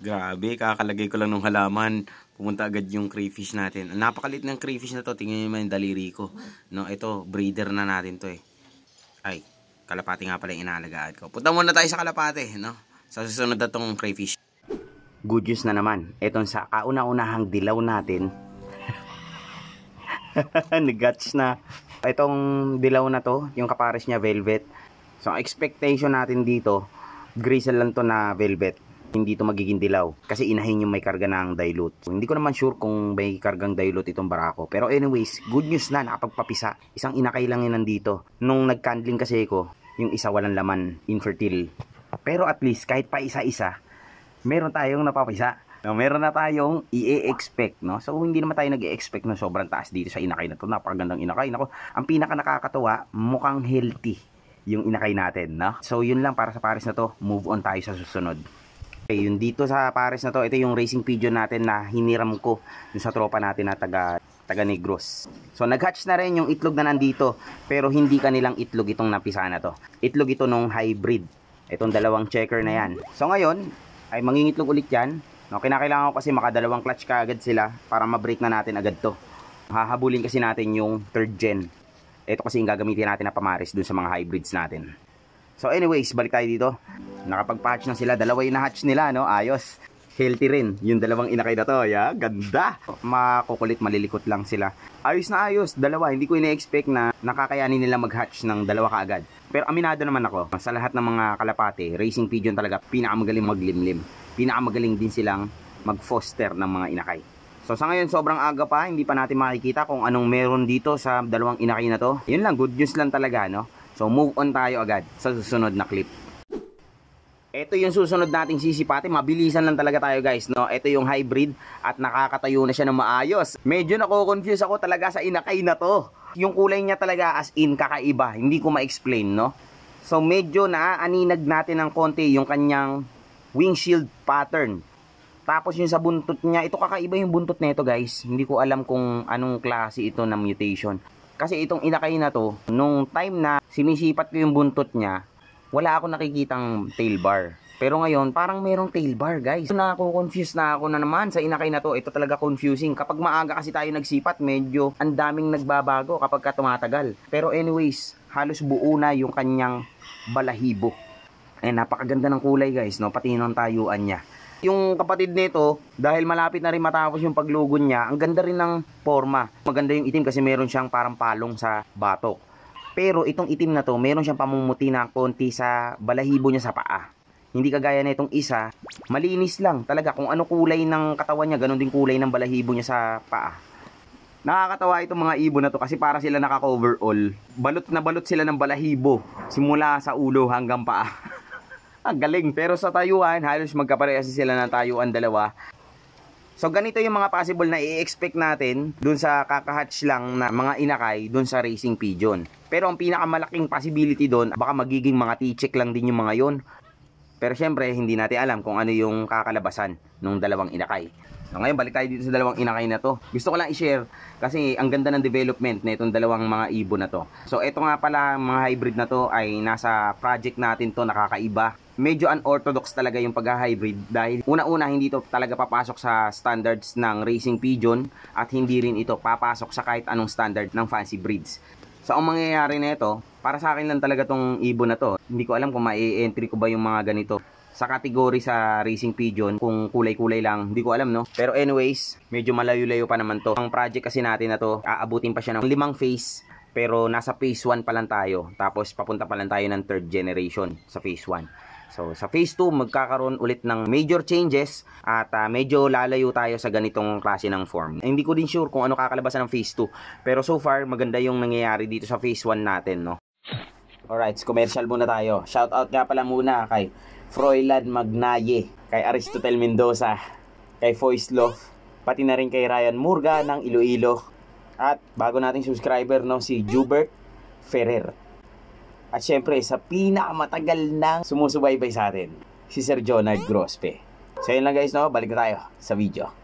Grabe, kakalagay ko lang ng halaman. Pumunta agad yung crayfish natin. Ang napakalit ng crayfish na to. Tingnan niyo naman yung daliri ko. No, ito, breeder na natin to eh. Ay, kalapati nga pala yung inaalagaan ko. Punta muna tayo sa kalapati, no? Sa susunod na tong crayfish. Good news na naman. Etong sa kauna-unahang dilaw natin. Nag-hatch na. Itong dilaw na to, yung kapares niya velvet. So, ang expectation natin dito, grizzle lang to na velvet. Hindi to magiging dilaw kasi inahin yung may karga ng dilute. So, hindi ko naman sure kung may kargang dilute itong barako. Pero anyways, good news na, nakapagpapisa. Isang inakay lang yun nandito. Nung nag-candling kasi ko, yung isa walang laman, infertile. Pero at least, kahit pa isa-isa, meron tayong napapisa. No, meron na tayong i-expect, no? So, hindi naman tayo nag-expect ng sobrang taas dito sa inakay na to. Napakagandang inakay. Nako, ang pinaka nakakatuwa, mukhang healthy yung inakay natin, no? So, yun lang para sa pares na to. Move on tayo sa susunod. Okay, yun dito sa pares na to, ito yung racing pigeon natin na hiniram ko dun sa tropa natin na taga Negros. So, nag-hatch na rin yung itlog na nandito, pero hindi kanilang itlog itong napisa na to. Itlog ito nung hybrid. Itong dalawang checker na yan. So, ngayon, ay mangingitlog ulit yan. No, kinakailangan ko kasi makadalawang clutch ka agad sila para ma-break na natin agad to. Hahabulin kasi natin yung third gen. Ito kasi yung gagamitin natin na pamares dun sa mga hybrids natin. So anyways, balik tayo dito. Nakapag-patch na sila. Dalawa yung na-hatch nila, no? Ayos. Healthy rin. Yung dalawang inakay na to. Yeah? Ganda. Makukulit, malilikot lang sila. Ayos na ayos. Dalawa. Hindi ko ina-expect na nakakayanin nila mag-hatch ng dalawa kaagad. Pero aminado naman ako. Sa lahat ng mga kalapate, racing pigeon talaga, pinakamagaling maglimlim. Pinakamagaling din silang mag-foster ng mga inakay. So sa ngayon, sobrang aga pa. Hindi pa natin makikita kung anong meron dito sa dalawang inakay na to. Yun lang. Good news lang talaga, no? So, move on tayo agad sa susunod na clip. Ito yung susunod nating sisipati. Mabilisan lang talaga tayo, guys, no? Ito yung hybrid at nakakatayo na siya ng maayos. Medyo nako-confuse ako talaga sa inakay na to. Yung kulay niya talaga as in kakaiba. Hindi ko ma-explain, no? So, medyo naaaninag natin ng konti yung kanyang windshield pattern. Tapos yung sa buntot niya, ito kakaiba yung buntot nito, guys. Hindi ko alam kung anong klase ito ng mutation. Kasi itong inakay na to, nung time na sinisipat ko yung buntot niya, wala ako nakikitang tail bar. Pero ngayon, parang merong tail bar, guys. Nako-confuse na ako na naman sa inakay na to. Ito talaga confusing. Kapag maaga kasi tayo nagsipat, medyo ang daming nagbabago kapag ka tumatagal. Pero anyways, halos buo na yung kanyang balahibo. Napakaganda ng kulay, guys, no? Pati ng tayuan niya. Yung kapatid nito, dahil malapit na rin matapos yung paglugon niya, ang ganda rin ng forma. Maganda yung itim kasi meron siyang parang palong sa batok. Pero itong itim na to, meron siyang pamumuti na konti sa balahibo niya sa paa. Hindi kagaya na itong isa, malinis lang talaga. Kung ano kulay ng katawan niya, ganun din kulay ng balahibo niya sa paa. Nakakatawa itong mga ibon na to kasi para sila naka-coverall. Balot na balot sila ng balahibo, simula sa ulo hanggang paa. Ang galing. Pero sa tayuan, halos magkaparehas sila ng tayuan dalawa. So ganito yung mga possible na i-expect natin dun sa kakahatch lang na mga inakay dun sa racing pigeon. Pero ang pinakamalaking possibility dun, baka magiging mga t-check lang din yung mga yon. Pero syempre, hindi natin alam kung ano yung kakalabasan ng dalawang inakay. So ngayon, balik tayo dito sa dalawang inakay na to. Gusto ko lang i-share kasi ang ganda ng development na itong dalawang mga ibon na to. So ito nga pala, mga hybrid na to ay nasa project natin to, nakakaiba. Medyo unorthodox talaga yung pagha-hybrid dahil una-una hindi ito talaga papasok sa standards ng racing pigeon at hindi rin ito papasok sa kahit anong standard ng fancy breeds. So ang mangyayari na ito, para sa akin lang talaga tong ibon na to. Hindi ko alam kung ma-entry ko ba yung mga ganito sa category sa racing pigeon, kung kulay-kulay lang, hindi ko alam, no? Pero anyways, medyo malayo-layo pa naman to. Ang project kasi natin na to, aabutin pa siya ng 5 phase, pero nasa phase 1 pa lang tayo. Tapos papunta pa lang tayo ng 3rd generation sa phase 1. So sa phase 2, magkakaroon ulit ng major changes at medyo lalayo tayo sa ganitong klase ng form. Hindi ko din sure kung ano kakalabasan ng phase 2, pero so far maganda yung nangyayari dito sa phase 1 natin, no? Alright, commercial muna tayo. Shoutout nga pala muna kay Froilan Magnaye, kay Aristotel Mendoza, kay Foislof, pati na rin kay Ryan Murga ng Iloilo. At bago nating subscriber, no, si Jubert Ferrer. At syempre, sa pinakamatagal nang sumusubaybay sa atin, si Sir Jonard Grospe. So yun lang guys, no, balik na tayo sa video.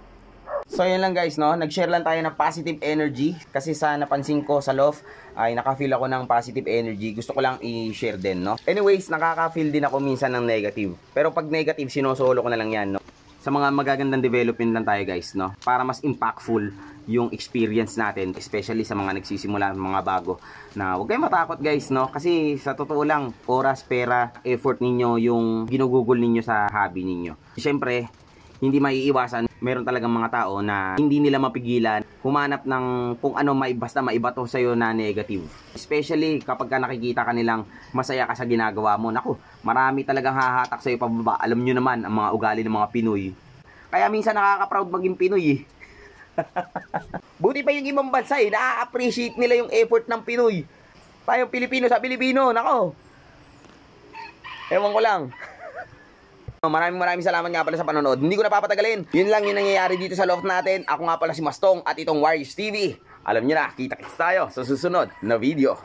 So yun lang guys, no, nag-share lang tayo ng positive energy kasi sa napansin ko sa loft ay naka-feel ako ng positive energy. Gusto ko lang i-share din, no. Anyways, nakaka-feel din ako minsan ng negative. Pero pag negative, sinosolo ko na lang yan, no. sa mga magagandang development lang tayo guys, no? Para mas impactful yung experience natin, especially sa mga nagsisimula, mga bago. Na huwag kayong matakot guys, no? Kasi sa totoo lang, oras, pera, effort ninyo yung ginugugol ninyo sa hobby ninyo. Siyempre, hindi maiiwasan, meron talagang mga tao na hindi nila mapigilan humanap ng kung ano basta maibato sa'yo na negative. Especially kapag ka nakikita ka nilang masaya ka sa ginagawa mo. Naku, marami talagang hahatak sa'yo pababa. Alam nyo naman ang mga ugali ng mga Pinoy. Kaya minsan nakaka-proud maging Pinoy eh. Buti pa yung ibang bansa eh, na-appreciate nila yung effort ng Pinoy. Tayong Pilipino sa Pilipino, nako. Ewan ko lang. Maraming salamat nga pala sa panonood. Hindi ko na papatagalin. Yun lang yung nangyayari dito sa loft natin. Ako nga pala si Mastong at itong Warriors TV. Alam nyo na, kita-kits tayo sa susunod na video.